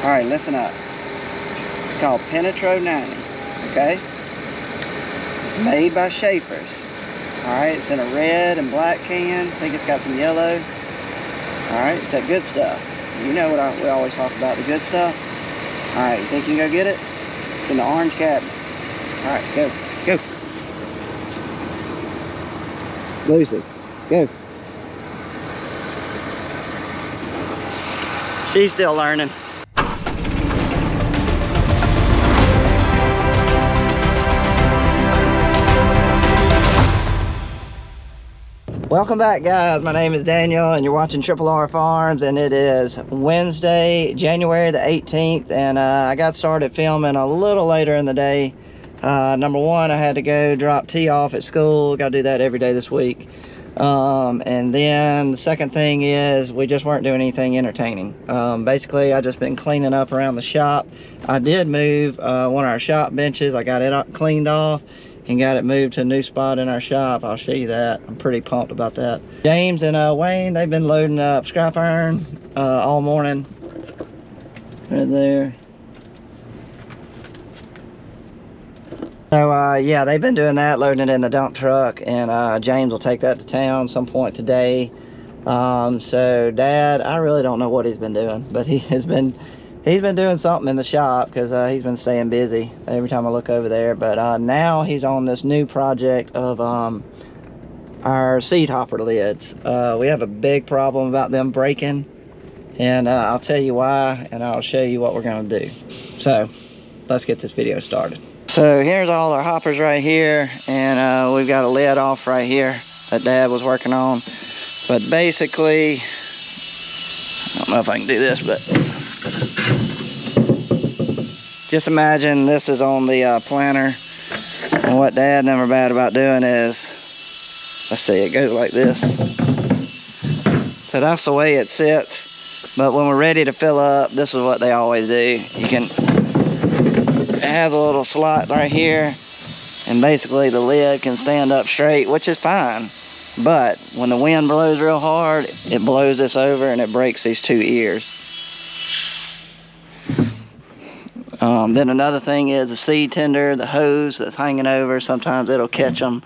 Alright, listen up. It's called Penetro 90, okay? It's made by Schaefer's. Alright, it's in a red and black can. I think it's got some yellow. Alright, it's that good stuff. You know what we always talk about, the good stuff. Alright, you think you can go get it? It's in the orange cabinet. Alright, go. Go. Lucy, go. She's still learning. Welcome back, guys. My name is Daniel and you're watching Triple R Farms, and it is Wednesday, January the 18th, and I got started filming a little later in the day. Number one, I had to go drop T off at school. Got to do that every day this week. And then the second thing is we just weren't doing anything entertaining. Basically, I just been cleaning up around the shop. I did move one of our shop benches. I got it cleaned off and got it moved to a new spot in our shop. I'll show you that. I'm pretty pumped about that. James and Wayne, they've been loading up scrap iron all morning. Right there. So yeah, they've been doing that, loading it in the dump truck, and James will take that to town some point today. So Dad, I really don't know what he's been doing, but he's been doing something in the shop because he's been staying busy every time I look over there. But now he's on this new project of our seed hopper lids. We have a big problem about them breaking, and I'll tell you why, and I'll show you what we're gonna do. So let's get this video started. So here's all our hoppers right here, and we've got a lid off right here that Dad was working on. But basically, I don't know if I can do this, but just imagine this is on the planter, and what Dad and them are bad about doing is, let's see, it goes like this. So that's the way it sits, but when we're ready to fill up, this is what they always do. You can, it has a little slot right here, and basically the lid can stand up straight, which is fine. But when the wind blows real hard, it blows this over and it breaks these two ears. Then another thing is the seed tender, the hose that's hanging over, sometimes it'll catch them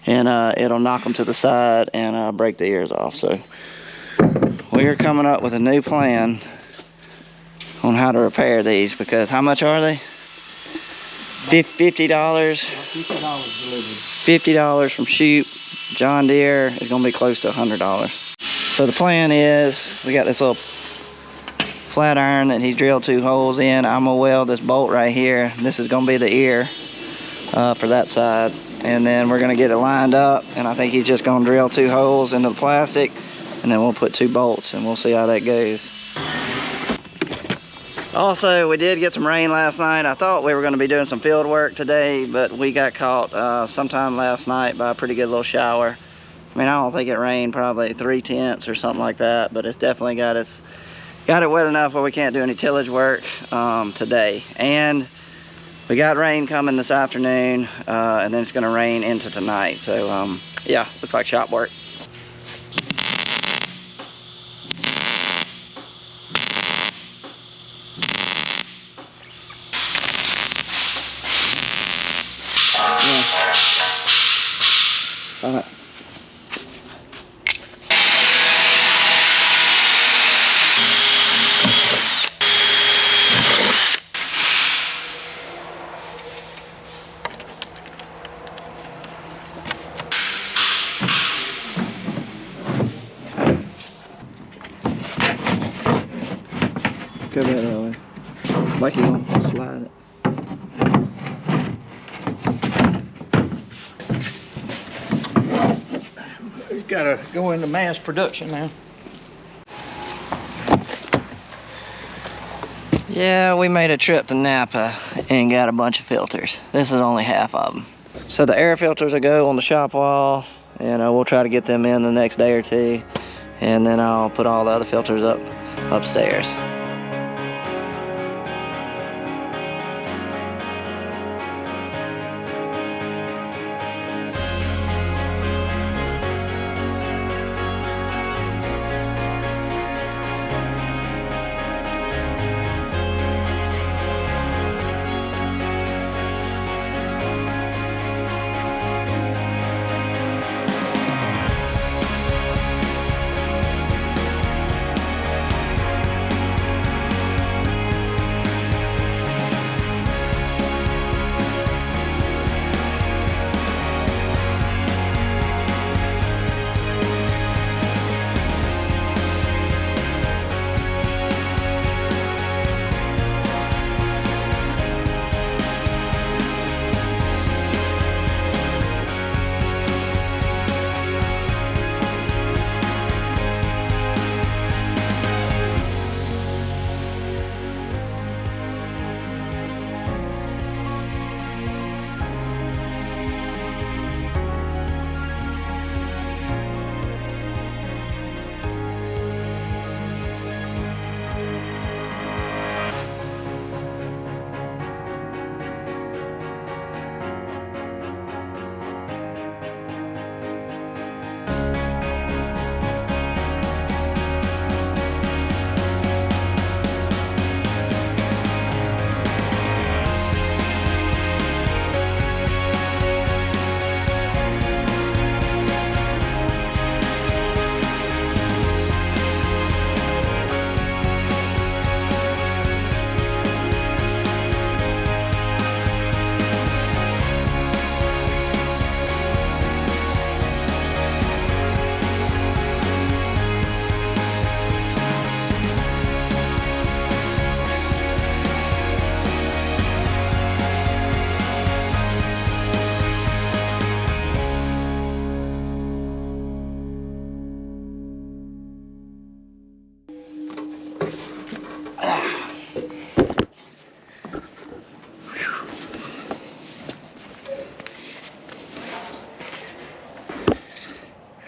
and it'll knock them to the side and break the ears off. So we're coming up with a new plan on how to repair these, because how much are they? $50? $50 from Shoot. John Deere is going to be close to $100. So the plan is, we got this little flat iron that he drilled 2 holes in. I'm going to weld this bolt right here. This is going to be the ear for that side. And then we're going to get it lined up, and I think he's just going to drill 2 holes into the plastic, and then we'll put 2 bolts, and we'll see how that goes. Also, we did get some rain last night. I thought we were going to be doing some field work today, but we got caught sometime last night by a pretty good little shower. I mean, I don't think it rained, probably 3/10 or something like that, but it's definitely got it wet enough where we can't do any tillage work today. And we got rain coming this afternoon, and then it's going to rain into tonight. So yeah, looks like shop work. All right. Go that way. Like you want to slide it. It's got to go into mass production now. Yeah, we made a trip to Napa and got a bunch of filters. This is only half of them. So the air filters will go on the shop wall, and we'll try to get them in the next day or two, and then I'll put all the other filters up upstairs.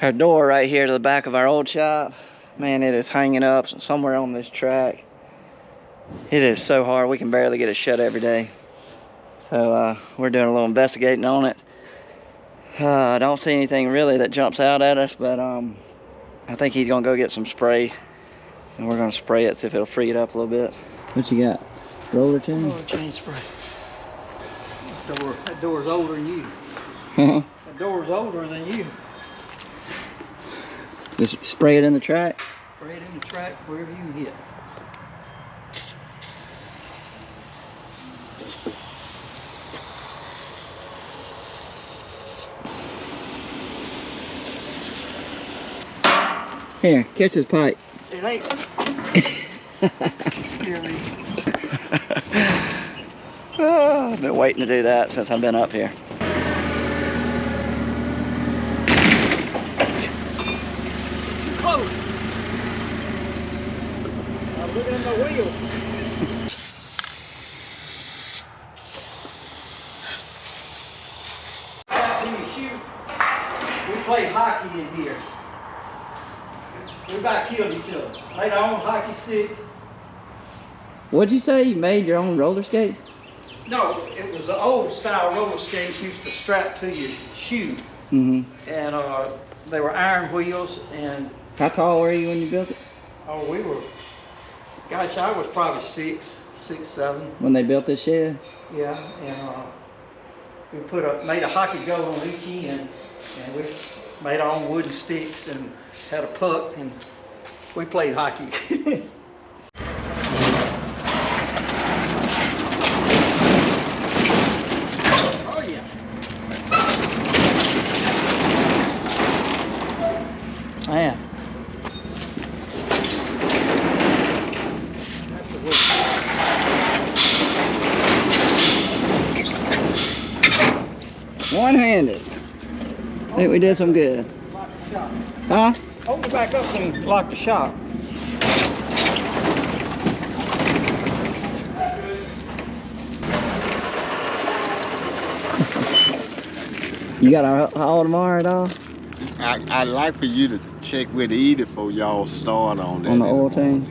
Our door right here to the back of our old shop. Man, it is hanging up somewhere on this track. It is so hard, we can barely get it shut every day. So we're doing a little investigating on it. I don't see anything really that jumps out at us, but I think he's gonna go get some spray and we're gonna spray it, see if it'll free it up a little bit. What you got? Roller chain? Roller chain spray. That door's older than you. That door's older than you. Just spray it in the track? Spray it in the track wherever you can hit. Here, catch this pipe. It ain't. Oh, I've been waiting to do that since I've been up here. Close. I'm looking at my wheels. After you shoot, we play hockey in here. We about killed each other. Made our own hockey sticks. What'd you say? You made your own roller skates? No, it was the old style roller skates used to strap to your shoe. Mm-hmm. And they were iron wheels. And how tall were you when you built it? oh, we were, gosh, I was probably 6, 7. When they built this shed? Yeah, and we made a hockey goal on each end, and we made our own wooden sticks and had a puck, and we played hockey. Oh yeah. Man. That's a wood. One-handed. I think we did some good. Lock the shop. Huh? Hold it back up and lock the shop. You got a haul tomorrow at all? I'd like for you to check with Edie before y'all start on that. On the oil change?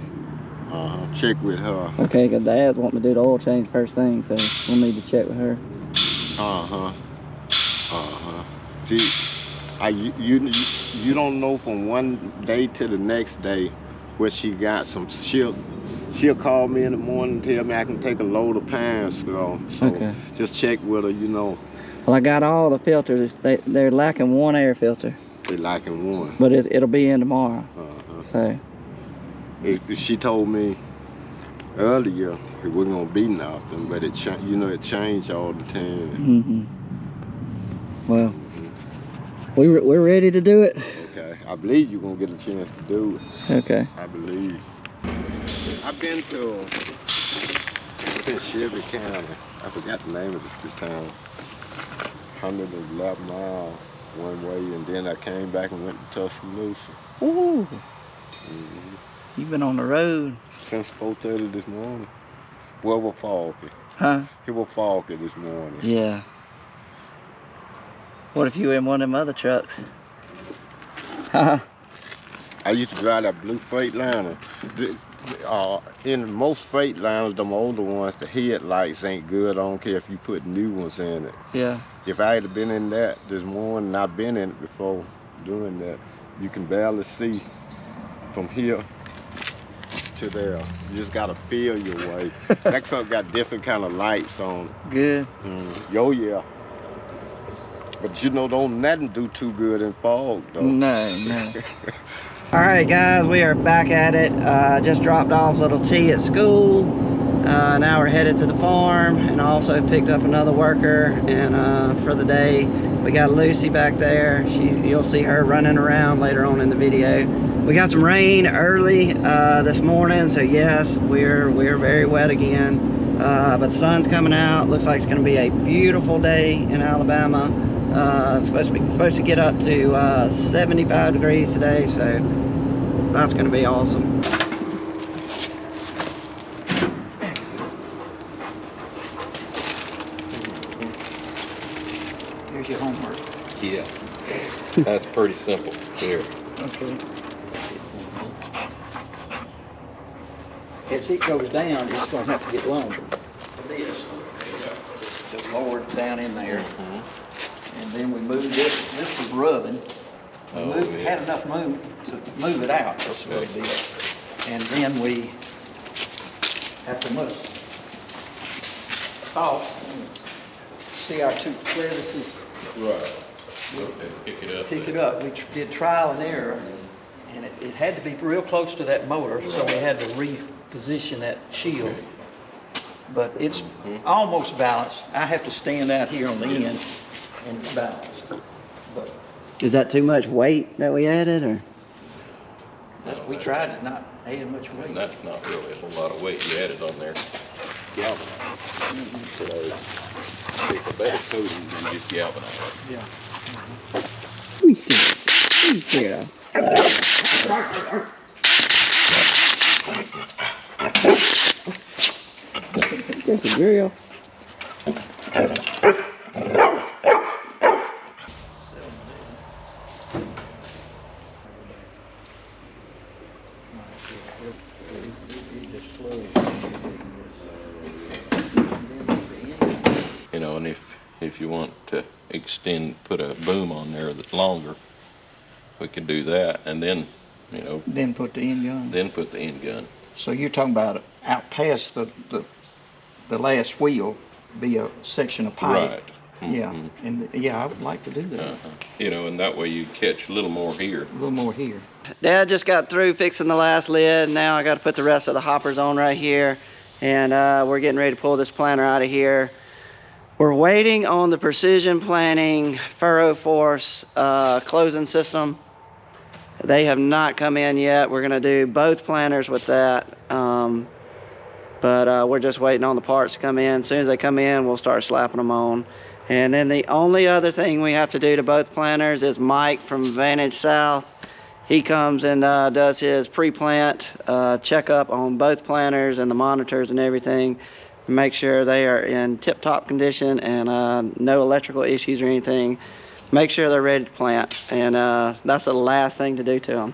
Check with her. Okay, because Dad's wanting to do the oil change first thing, so we'll need to check with her. See, you don't know from one day to the next day where she got some. She'll call me in the morning and tell me I can take a load of pans, girl. So okay. Just check with her, you know. Well, I got all the filters. They're lacking one air filter. They lacking one. But it'll be in tomorrow. So. She told me earlier it wasn't gonna be nothing, but it changed all the time. Mm-hmm. Well, we're ready to do it. Okay, I believe you're gonna get a chance to do it. Okay. I believe. I've been to Shelby County. I forgot the name of this town. 111 miles one way, and then I came back and went to Tuscaloosa. Ooh. Mm-hmm. You've been on the road. Since 4:30 this morning. Well, we're foggy. Huh? It was foggy this morning. Yeah. What if you were in one of them other trucks? Haha. I used to drive that blue Freightliner. In most Freightliners, them older ones, the headlights ain't good. I don't care if you put new ones in it. Yeah. If I had been in that this morning, I've been in it before doing that, you can barely see from here to there. You just gotta feel your way. That truck got different kind of lights on it. Good. Oh yeah. But you know, don't nothing do too good in fog though. No. All right, guys, we are back at it. Just dropped off little T at school. Now we're headed to the farm, and also picked up another worker. And for the day, we got Lucy back there. You'll see her running around later on in the video. We got some rain early this morning, so yes, we're very wet again. But sun's coming out. Looks like it's going to be a beautiful day in Alabama. It's supposed to get up to 75 degrees today, so that's going to be awesome. Here's your homework. Yeah, that's pretty simple. Here. Okay. As it goes down, it's gonna have to get longer. This, just lower it down in there. And then we move this was rubbing. We had enough room to move it out, that's what it is. And then we have to move. See our two crevices? Right. Okay, pick it up. Pick it up. We did trial and error, and it had to be real close to that motor, so we had to reposition that shield. But it's almost balanced. I have to stand out here on the end and balance. But Is that too much weight that we added, or? we tried to not add much weight. That's not really a whole lot of weight you added on there. So it's a better coating than just galvanized. Yeah. Yeah. That's a drill. You know, and if you want to put a boom on there that's longer, we could do that, and then, you know, Then put the end gun. then put the end gun. So you're talking about out past the last wheel, be a section of pipe. Right. Yeah, and I would like to do that. You know, and that way you catch a little more here. A little more here. Dad just got through fixing the last lid. Now I got to put the rest of the hoppers on right here. And we're getting ready to pull this planter out of here. We're waiting on the Precision Planning Furrow Force closing system. They have not come in yet. We're gonna do both planters with that. But we're just waiting on the parts to come in. As soon as they come in, we'll start slapping them on. And then the only other thing we have to do to both planters is Mike from Vantage South. He comes and does his pre-plant checkup on both planters and the monitors and everything. Make sure they are in tip-top condition and no electrical issues or anything. Make sure they're ready to plant. And that's the last thing to do to them.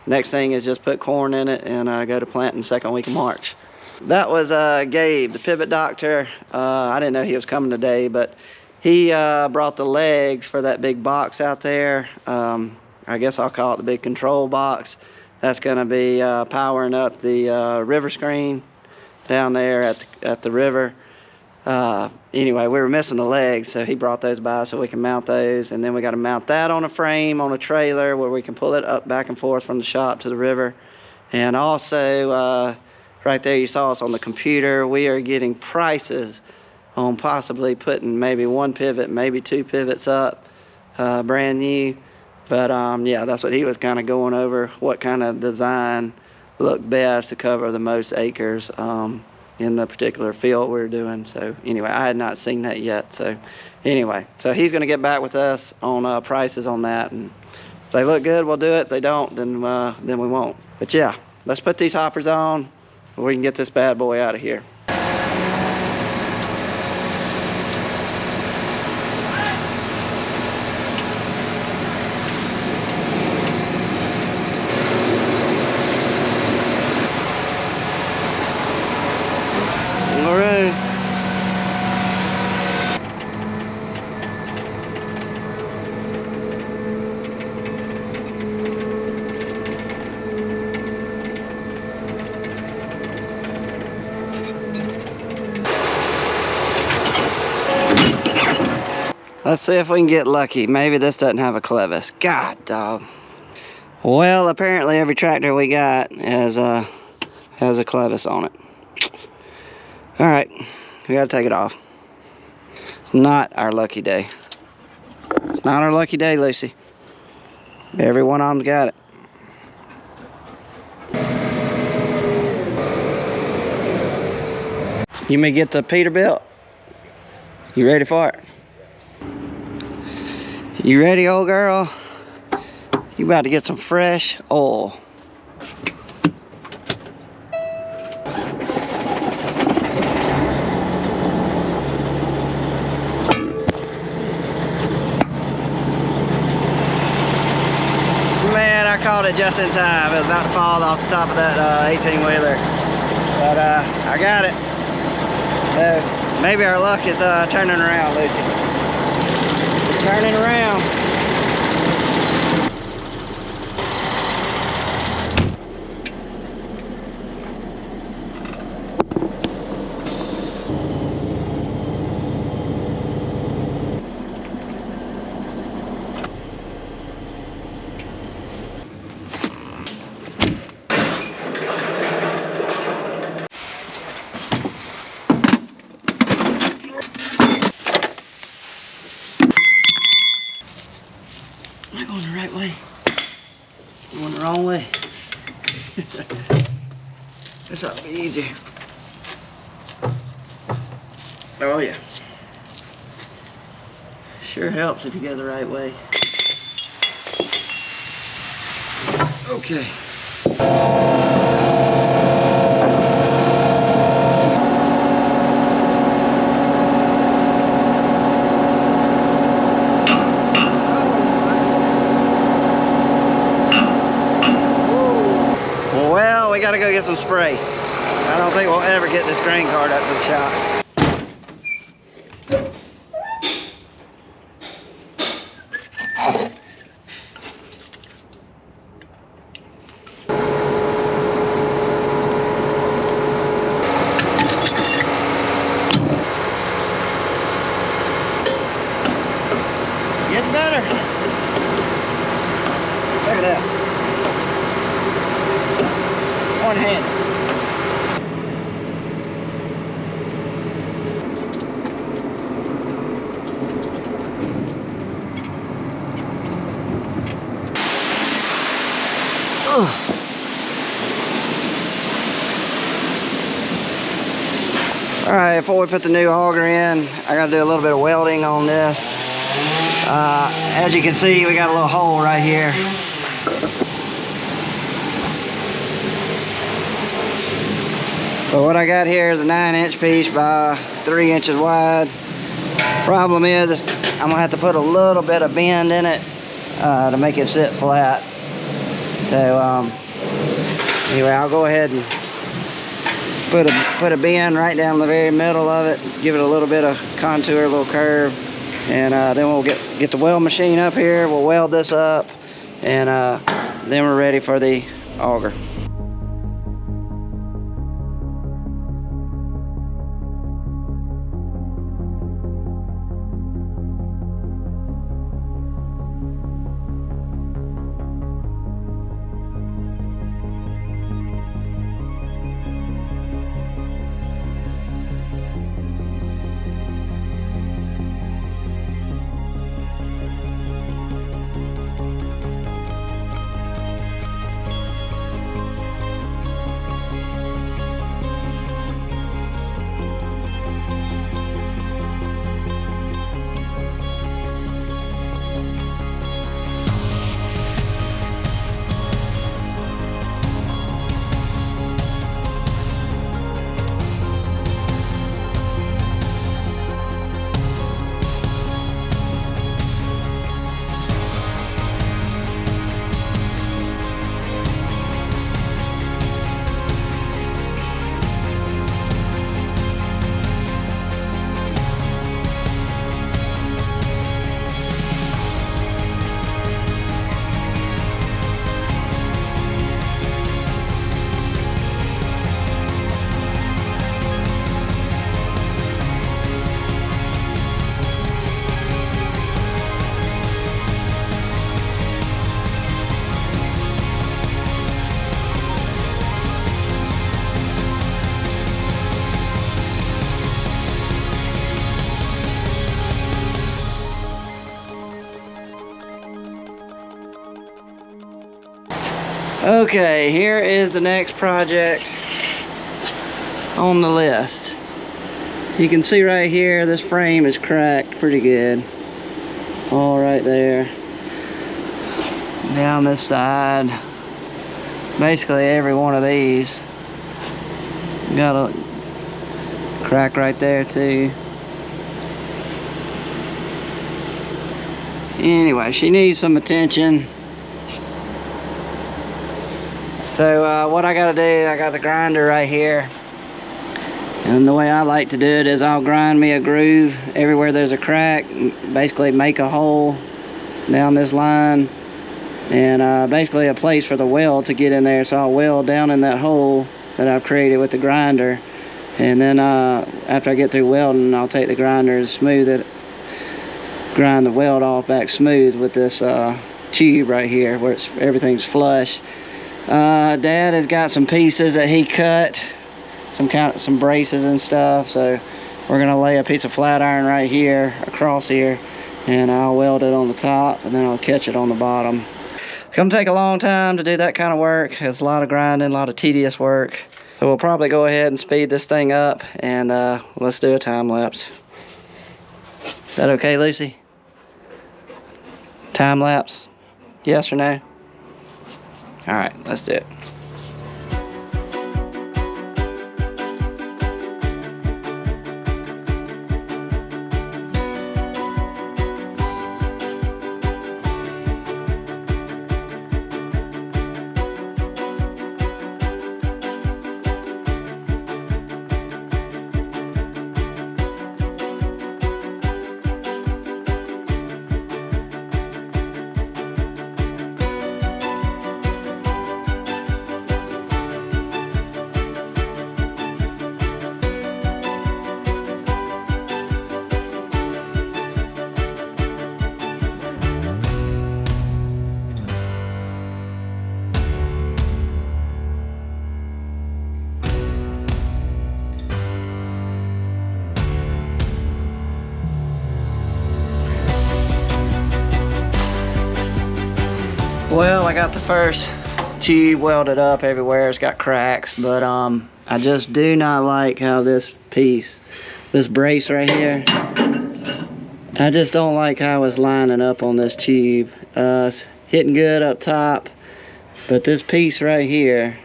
Next thing is just put corn in it and go to plant in the second week of March. That was Gabe, the pivot doctor. I didn't know he was coming today, but he brought the legs for that big box out there. I guess I'll call it the big control box. That's gonna be powering up the river screen down there at the river. Anyway, we were missing the legs, so he brought those by so we can mount those. And then we gotta mount that on a frame on a trailer where we can pull it up back and forth from the shop to the river. And also, right there you saw us on the computer, we are getting prices on possibly putting maybe one pivot, maybe two pivots up, brand new. But yeah, that's what he was kind of going over, what kind of design looked best to cover the most acres in the particular field we were doing. So anyway, I had not seen that yet. So anyway, so he's gonna get back with us on prices on that. And if they look good, we'll do it. If they don't, then we won't. But yeah, let's put these hoppers on. We can get this bad boy out of here. All right. Let's see if we can get lucky. Maybe this doesn't have a clevis. God, dog. Well, apparently every tractor we got has a clevis on it. All right, we gotta take it off. It's not our lucky day. It's not our lucky day, Lucy. Every one of them's got it. You may get the Peterbilt. You ready for it? You ready, old girl? You about to get some fresh oil. caught it just in time. It was about to fall off the top of that 18-wheeler. But I got it. So maybe our luck is turning around, Lucy. Turning around. Am I going the right way? I'm going the wrong way. This ought to be easier. Oh yeah. Sure helps if you go the right way. Okay. Well, we gotta go get some spray. I don't think we'll ever get this grain cart up to the shop. Getting better. Look at that. One hand. All right, before we put the new auger in, I gotta do a little bit of welding on this. As you can see, we got a little hole right here. So what I got here is a 9-inch piece by 3 inches wide. Problem is, I'm gonna have to put a little bit of bend in it to make it sit flat. So anyway, I'll go ahead and put a bend right down the very middle of it, give it a little bit of contour, a little curve, and then we'll get the weld machine up here. We'll weld this up, and then we're ready for the auger. Okay, here is the next project on the list. You can see right here, this frame is cracked pretty good. All right there. Down this side, basically every one of these. Got a crack right there too. Anyway, she needs some attention. So what I gotta do, I got the grinder right here. And the way I like to do it is I'll grind me a groove everywhere there's a crack, basically make a hole down this line, and basically a place for the weld to get in there. So I'll weld down in that hole that I've created with the grinder, and then after I get through welding, I'll take the grinder and smooth it, grind the weld off back smooth with this tube right here where everything's flush. Dad has got some pieces that he cut, some braces and stuff, so we're gonna lay a piece of flat iron right here across here, and I'll weld it on the top, and then I'll catch it on the bottom. It's gonna take a long time to do that kind of work. It's a lot of grinding, a lot of tedious work. So we'll probably go ahead and speed this thing up, and let's do a time lapse. Is that okay, Lucy? Time lapse? Yes or no? All right, let's do it. Well, I got the first tube welded up everywhere. It's got cracks, but I just do not like how this piece, this brace right here, I just don't like how it's lining up on this tube. It's hitting good up top, but this piece right here,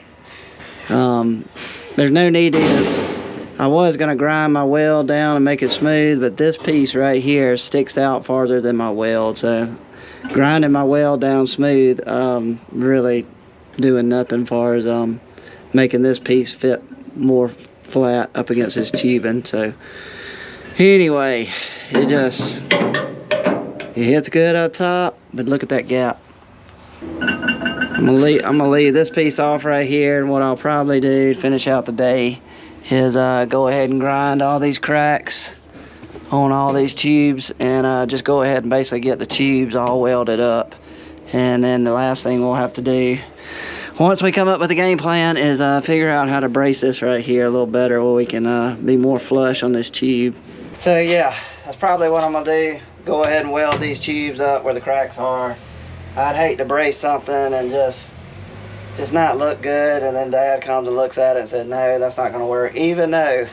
there's no need to, I was gonna grind my weld down and make it smooth, but this piece right here sticks out farther than my weld, so grinding my weld down smooth, really doing nothing far as making this piece fit more flat up against this tubing. So anyway, it hits good up top, but look at that gap. I'm gonna leave this piece off right here, and what I'll probably do to finish out the day is go ahead and grind all these cracks on all these tubes, and just go ahead and basically get the tubes all welded up. And then the last thing we'll have to do once we come up with a game plan is figure out how to brace this right here a little better where we can be more flush on this tube. So yeah, that's probably what I'm gonna do. Go ahead and weld these tubes up where the cracks are. I'd hate to brace something and just not look good, and then Dad comes and looks at it and said, no, that's not gonna work, even though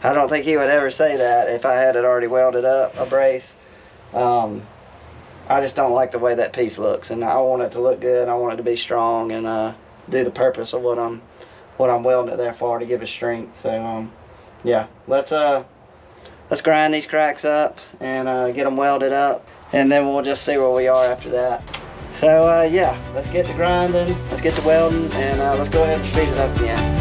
I don't think he would ever say that if I had it already welded up, a brace. I just don't like the way that piece looks, and I want it to look good. I want it to be strong and do the purpose of what I'm welding it there for, to give it strength. So yeah, let's grind these cracks up and get them welded up, and then we'll just see where we are after that. So yeah, let's get to grinding, let's get to welding, and let's go ahead and speed it up again.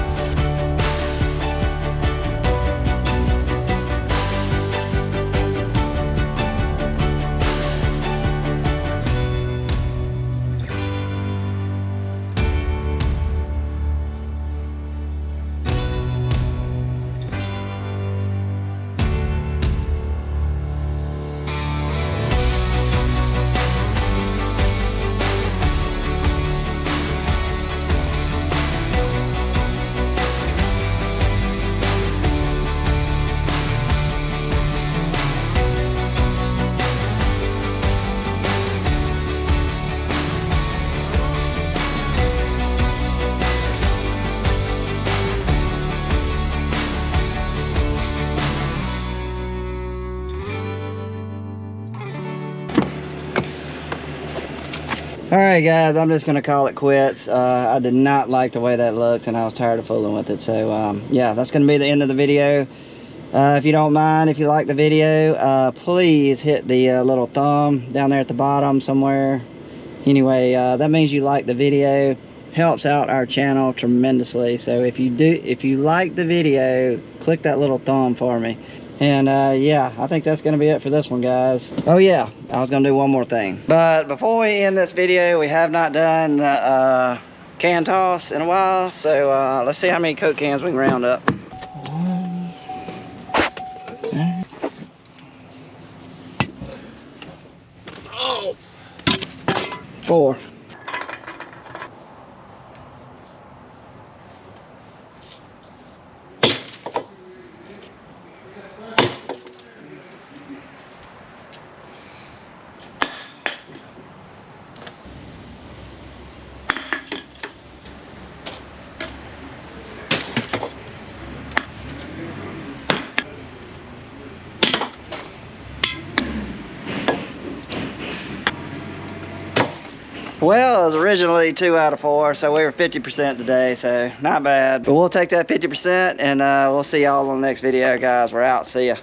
Alright guys, I'm just gonna call it quits. I did not like the way that looked, and I was tired of fooling with it. So yeah, that's gonna be the end of the video. If you don't mind, if you like the video, please hit the little thumb down there at the bottom somewhere. Anyway, that means you like the video. helps out our channel tremendously. So if you like the video, click that little thumb for me. And yeah, I think that's gonna be it for this one, guys. Oh yeah, I was gonna do one more thing. But before we end this video, we have not done the can toss in a while. So let's see how many Coke cans we can round up. 1, 2, 4. Well, it was originally 2 out of 4, so we were 50% today, so not bad. But we'll take that 50% and we'll see y'all on the next video, guys. We're out. See ya.